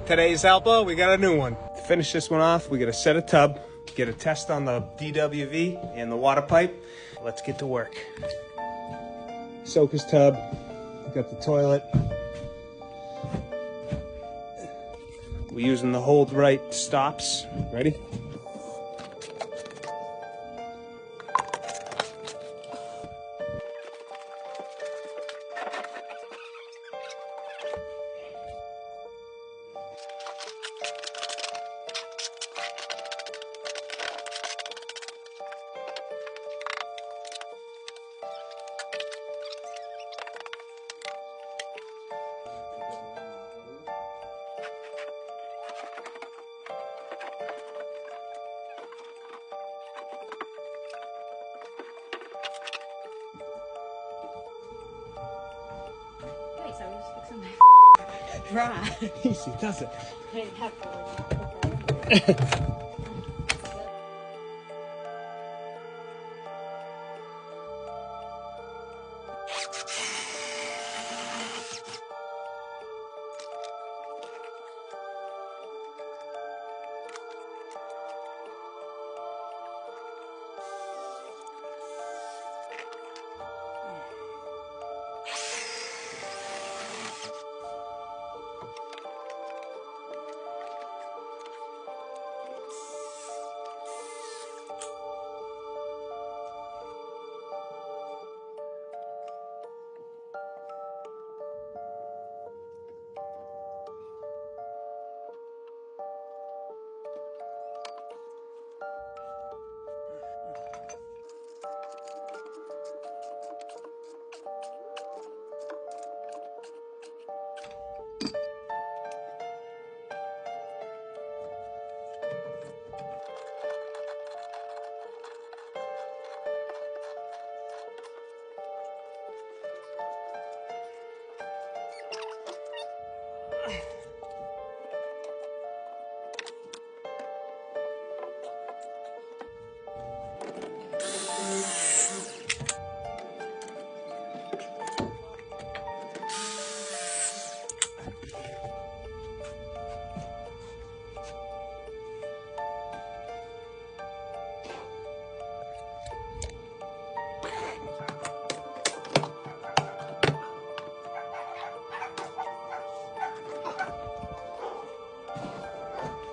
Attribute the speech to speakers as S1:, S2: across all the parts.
S1: Today's helper, we got a new one. To finish this one off, we got to set a tub, get a test on the DWV and the water pipe. Let's get to work. Soaker's tub, we got the toilet. We're using the hold right stops. Ready?
S2: So I'm just fixing my dry.
S1: Easy, does it?
S2: I didn't have to.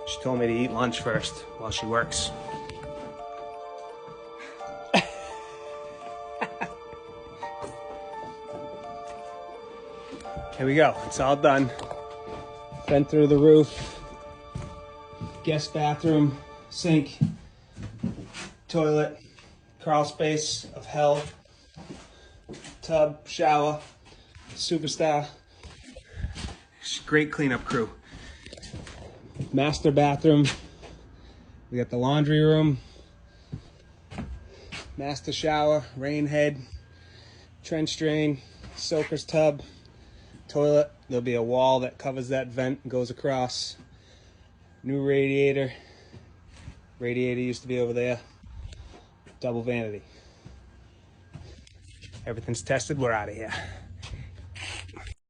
S1: She told me to eat lunch first while she works. Here we go, it's all done. Vent through the roof, guest bathroom, sink, toilet, crawl space of hell, tub, shower, superstar. Great cleanup crew. Master bathroom, we got the laundry room, master shower, rain head, trench drain, soaker's tub, toilet. There'll be a wall that covers that vent and goes across. New radiator. Radiator used to be over there. Double vanity. Everything's tested, we're out of here.